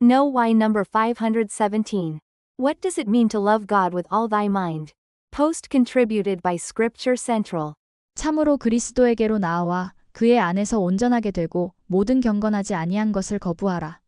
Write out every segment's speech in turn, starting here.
Know why. Number 517. What does it mean to love God with all thy mind? Post contributed by Scripture Central. 참으로 그리스도에게로 나아와 그의 안에서 온전하게 되고 모든 경건하지 아니한 것을 거부하라.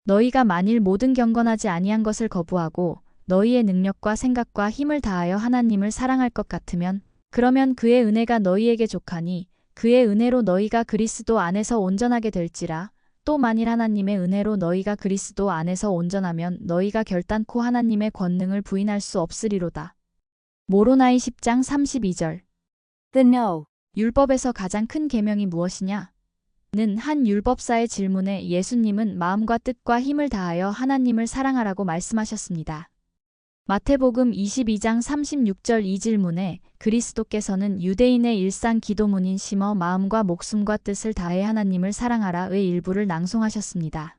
너희가 만일 모든 경건하지 아니한 것을 거부하고 너희의 능력과 생각과 힘을 다하여 하나님을 사랑할 것 같으면 그러면 그의 은혜가 너희에게 족하니 그의 은혜로 너희가 그리스도 안에서 온전하게 될지라. 또 만일 하나님의 은혜로 너희가 그리스도 안에서 온전하면 너희가 결단코 하나님의 권능을 부인할 수 없으리로다. 모로나이 10장 32절. The know. 율법에서 가장 큰 계명이 무엇이냐? 는 한 율법사의 질문에 예수님은 마음과 뜻과 힘을 다하여 하나님을 사랑하라고 말씀하셨습니다. 마태복음 22장 36절. 이 질문에 그리스도께서는 유대인의 일상 기도문인 심어 마음과 목숨과 뜻을 다해 하나님을 사랑하라의 일부를 낭송하셨습니다.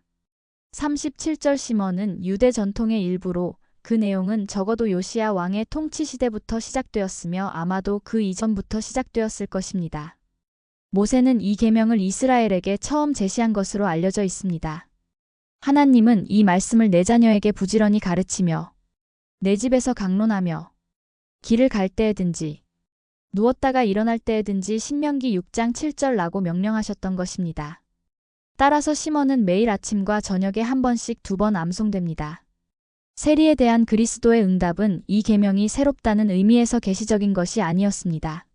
37절. 심어는 유대 전통의 일부로 그 내용은 적어도 요시야 왕의 통치 시대부터 시작되었으며 아마도 그 이전부터 시작되었을 것입니다. 모세는 이 계명을 이스라엘에게 처음 제시한 것으로 알려져 있습니다. 하나님은 이 말씀을 내 자녀에게 부지런히 가르치며 내 집에서 강론하며 길을 갈 때에든지 누웠다가 일어날 때에든지 신명기 6장 7절라고 명령하셨던 것입니다. 따라서 심어는 매일 아침과 저녁에 한 번씩 2번 암송됩니다. 세리에 대한 그리스도의 응답은 이 계명이 새롭다는 의미에서 계시적인 것이 아니었습니다.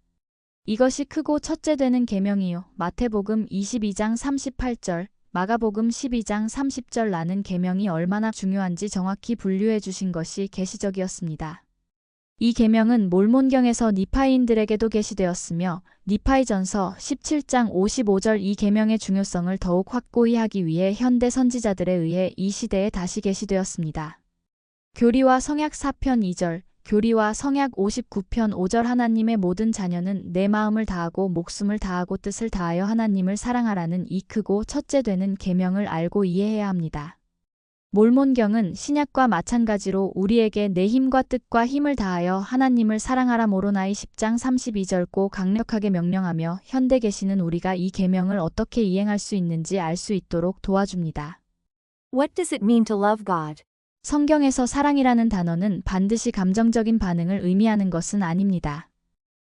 이것이 크고 첫째 되는 계명이요. 마태복음 22장 38절, 마가복음 12장 30절라는 계명이 얼마나 중요한지 정확히 분류해 주신 것이 계시적이었습니다. 이 계명은 몰몬경에서 니파이인들에게도 계시되었으며 니파이전서 17장 55절. 이 계명의 중요성을 더욱 확고히 하기 위해 현대 선지자들에 의해 이 시대에 다시 계시되었습니다. 교리와 성약 4편 2절, 교리와 성약 59편 5절. 하나님의 모든 자녀는 내 마음을 다하고 목숨을 다하고 뜻을 다하여 하나님을 사랑하라는 이 크고 첫째 되는 계명을 알고 이해해야 합니다. 몰몬경은 신약과 마찬가지로 우리에게 내 힘과 뜻과 힘을 다하여 하나님을 사랑하라 모로나이 10장 32절고 강력하게 명령하며 현대 계시는 우리가 이 계명을 어떻게 이행할 수 있는지 알 수 있도록 도와줍니다. What does it mean to love God? 성경에서 사랑이라는 단어는 반드시 감정적인 반응을 의미하는 것은 아닙니다.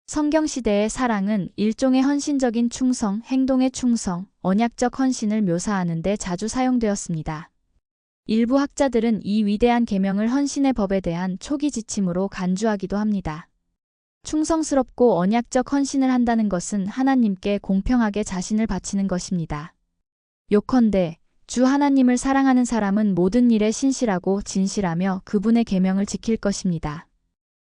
성경시대의 사랑은 일종의 헌신적인 충성, 행동의 충성, 언약적 헌신을 묘사하는 데 자주 사용되었습니다. 일부 학자들은 이 위대한 계명을 헌신의 법에 대한 초기 지침으로 간주하기도 합니다. 충성스럽고 언약적 헌신을 한다는 것은 하나님께 공평하게 자신을 바치는 것입니다. 요컨대 주 하나님을 사랑하는 사람은 모든 일에 신실하고 진실하며 그분의 계명을 지킬 것입니다.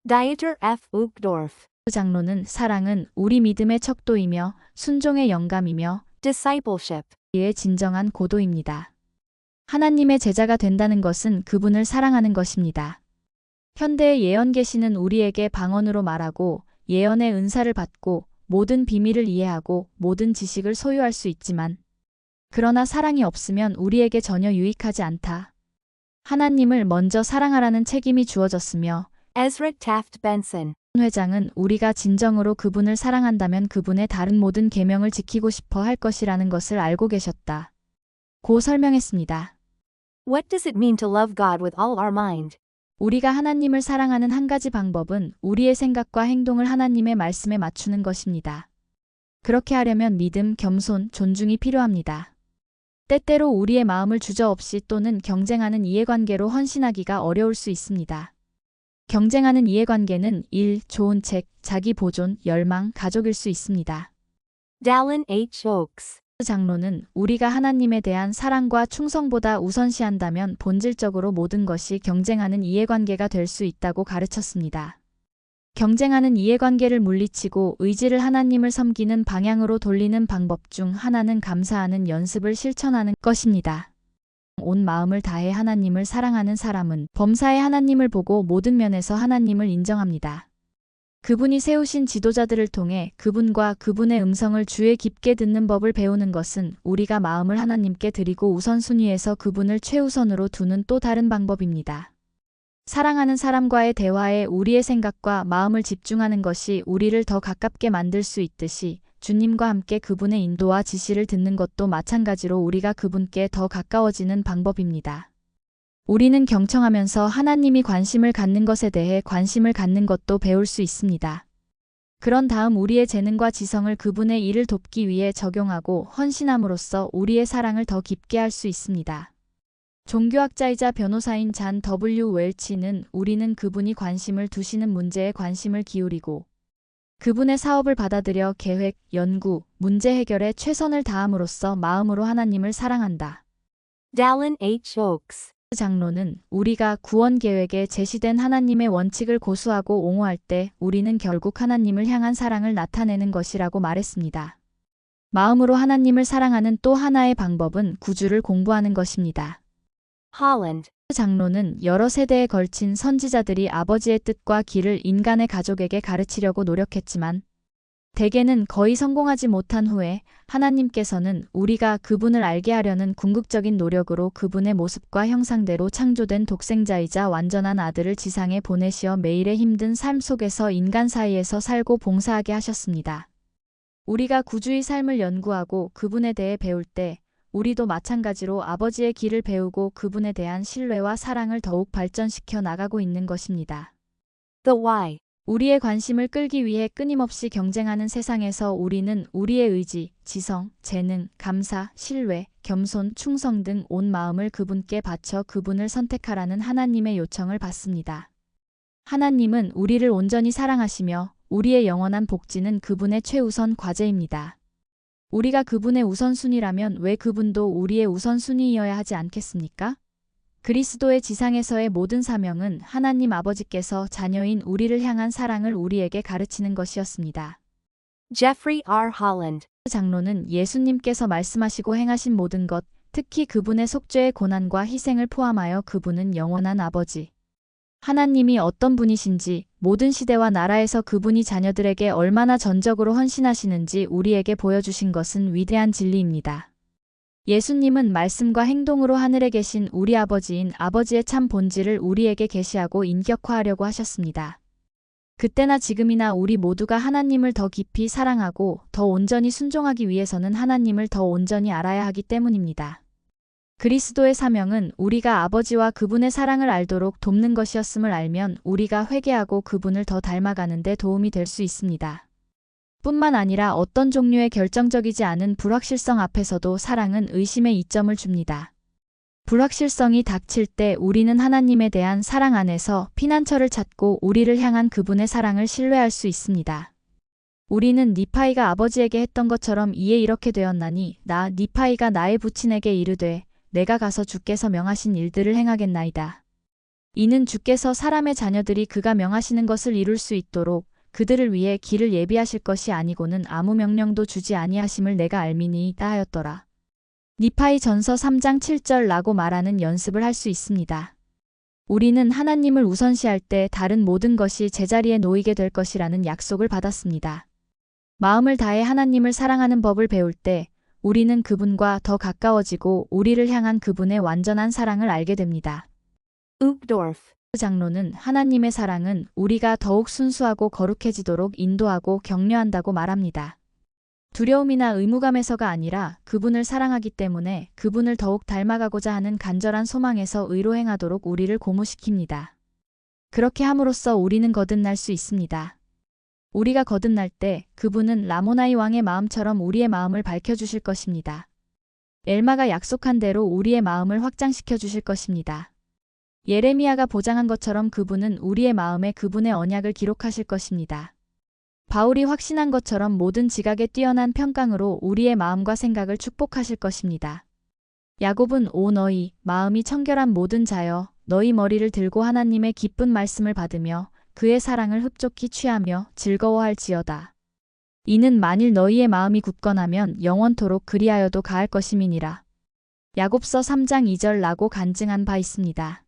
Dieter F. Uchtdorf. 장로는 사랑은 우리 믿음의 척도이며 순종의 영감이며 Discipleship. 의 진정한 고도입니다. 하나님의 제자가 된다는 것은 그분을 사랑하는 것입니다. 현대의 예언 계시는 우리에게 방언으로 말하고 예언의 은사를 받고 모든 비밀을 이해하고 모든 지식을 소유할 수 있지만 그러나 사랑이 없으면 우리에게 전혀 유익하지 않다. 하나님을 먼저 사랑하라는 책임이 주어졌으며 Ezra Taft Benson. 회장은 우리가 진정으로 그분을 사랑한다면 그분의 다른 모든 계명을 지키고 싶어 할 것이라는 것을 알고 계셨다. 고 설명했습니다. What does it mean to love God with all our mind? 우리가 하나님을 사랑하는 한 가지 방법은 우리의 생각과 행동을 하나님의 말씀에 맞추는 것입니다. 그렇게 하려면 믿음, 겸손, 존중이 필요합니다. 때때로 우리의 마음을 주저없이 또는 경쟁하는 이해관계로 헌신하기가 어려울 수 있습니다. 경쟁하는 이해관계는 일, 좋은 책, 자기 보존, 열망, 가족일 수 있습니다. Dallin H. Oaks. 장로는 우리가 하나님에 대한 사랑과 충성보다 우선시한다면 본질적으로 모든 것이 경쟁하는 이해관계가 될 수 있다고 가르쳤습니다. 경쟁하는 이해관계를 물리치고 의지를 하나님을 섬기는 방향으로 돌리는 방법 중 하나는 감사하는 연습을 실천하는 것입니다. 온 마음을 다해 하나님을 사랑하는 사람은 범사에 하나님을 보고 모든 면에서 하나님을 인정합니다. 그분이 세우신 지도자들을 통해 그분과 그분의 음성을 주에 깊게 듣는 법을 배우는 것은 우리가 마음을 하나님께 드리고 우선순위에서 그분을 최우선으로 두는 또 다른 방법입니다. 사랑하는 사람과의 대화에 우리의 생각과 마음을 집중하는 것이 우리를 더 가깝게 만들 수 있듯이 주님과 함께 그분의 인도와 지시를 듣는 것도 마찬가지로 우리가 그분께 더 가까워지는 방법입니다. 우리는 경청하면서 하나님이 관심을 갖는 것에 대해 관심을 갖는 것도 배울 수 있습니다. 그런 다음 우리의 재능과 지성을 그분의 일을 돕기 위해 적용하고 헌신함으로써 우리의 사랑을 더 깊게 할 수 있습니다. 종교학자이자 변호사인 잔 W. 웰치는 우리는 그분이 관심을 두시는 문제에 관심을 기울이고 그분의 사업을 받아들여 계획, 연구, 문제 해결에 최선을 다함으로써 마음으로 하나님을 사랑한다. Dallin H. Oaks. 장로는 우리가 구원 계획에 제시된 하나님의 원칙을 고수하고 옹호할 때 우리는 결국 하나님을 향한 사랑을 나타내는 것이라고 말했습니다. 마음으로 하나님을 사랑하는 또 하나의 방법은 구주를 공부하는 것입니다. Holland. 장로는 여러 세대에 걸친 선지자들이 아버지의 뜻과 길을 인간의 가족에게 가르치려고 노력했지만 대개는 거의 성공하지 못한 후에 하나님께서는 우리가 그분을 알게 하려는 궁극적인 노력으로 그분의 모습과 형상대로 창조된 독생자이자 완전한 아들을 지상에 보내시어 매일의 힘든 삶 속에서 인간 사이에서 살고 봉사하게 하셨습니다. 우리가 구주의 삶을 연구하고 그분에 대해 배울 때 우리도 마찬가지로 아버지의 길을 배우고 그분에 대한 신뢰와 사랑을 더욱 발전시켜 나가고 있는 것입니다. The Why. 우리의 관심을 끌기 위해 끊임없이 경쟁하는 세상에서 우리는 우리의 의지, 지성, 재능, 감사, 신뢰, 겸손, 충성 등 온 마음을 그분께 바쳐 그분을 선택하라는 하나님의 요청을 받습니다. 하나님은 우리를 온전히 사랑하시며 우리의 영원한 복지는 그분의 최우선 과제입니다. 우리가 그분의 우선순위라면 왜 그분도 우리의 우선순위이어야 하지 않겠습니까? 그리스도의 지상에서의 모든 사명은 하나님 아버지께서 자녀인 우리를 향한 사랑을 우리에게 가르치는 것이었습니다. Jeffrey R. Holland. 장로는 예수님께서 말씀하시고 행하신 모든 것, 특히 그분의 속죄의 고난과 희생을 포함하여 그분은 영원한 아버지. 하나님이 어떤 분이신지, 모든 시대와 나라에서 그분이 자녀들에게 얼마나 전적으로 헌신하시는지 우리에게 보여주신 것은 위대한 진리입니다. 예수님은 말씀과 행동으로 하늘에 계신 우리 아버지인 아버지의 참 본질을 우리에게 계시하고 인격화하려고 하셨습니다. 그때나 지금이나 우리 모두가 하나님을 더 깊이 사랑하고 더 온전히 순종하기 위해서는 하나님을 더 온전히 알아야 하기 때문입니다. 그리스도의 사명은 우리가 아버지와 그분의 사랑을 알도록 돕는 것이었음을 알면 우리가 회개하고 그분을 더 닮아가는 데 도움이 될 수 있습니다. 뿐만 아니라 어떤 종류의 결정적이지 않은 불확실성 앞에서도 사랑은 의심의 이점을 줍니다. 불확실성이 닥칠 때 우리는 하나님에 대한 사랑 안에서 피난처를 찾고 우리를 향한 그분의 사랑을 신뢰할 수 있습니다. 우리는 니파이가 아버지에게 했던 것처럼 이에 이렇게 되었나니 나 니파이가 나의 부친에게 이르되 내가 가서 주께서 명하신 일들을 행하겠나이다. 이는 주께서 사람의 자녀들이 그가 명하시는 것을 이룰 수 있도록 그들을 위해 길을 예비하실 것이 아니고는 아무 명령도 주지 아니하심을 내가 알미니이다 하였더라. 니파이 전서 3장 7절라고 말하는 연습을 할 수 있습니다. 우리는 하나님을 우선시할 때 다른 모든 것이 제자리에 놓이게 될 것이라는 약속을 받았습니다. 마음을 다해 하나님을 사랑하는 법을 배울 때 우리는 그분과 더 가까워지고 우리를 향한 그분의 완전한 사랑을 알게 됩니다. Uchtdorf. 장로는 하나님의 사랑은 우리가 더욱 순수하고 거룩해지도록 인도하고 격려한다고 말합니다. 두려움이나 의무감에서가 아니라 그분을 사랑하기 때문에 그분을 더욱 닮아가고자 하는 간절한 소망에서 의로 행하도록 우리를 고무시킵니다. 그렇게 함으로써 우리는 거듭날 수 있습니다. 우리가 거듭날 때 그분은 라모나이 왕의 마음처럼 우리의 마음을 밝혀주실 것입니다. 엘마가 약속한 대로 우리의 마음을 확장시켜 주실 것입니다. 예레미야가 보장한 것처럼 그분은 우리의 마음에 그분의 언약을 기록하실 것입니다. 바울이 확신한 것처럼 모든 지각에 뛰어난 평강으로 우리의 마음과 생각을 축복하실 것입니다. 야곱은 오 너희 마음이 청결한 모든 자여 너희 머리를 들고 하나님의 기쁜 말씀을 받으며 그의 사랑을 흡족히 취하며 즐거워할지어다. 이는 만일 너희의 마음이 굳건하면 영원토록 그리하여도 가할 것임이니라. 야곱서 3장 2절라고 간증한 바 있습니다.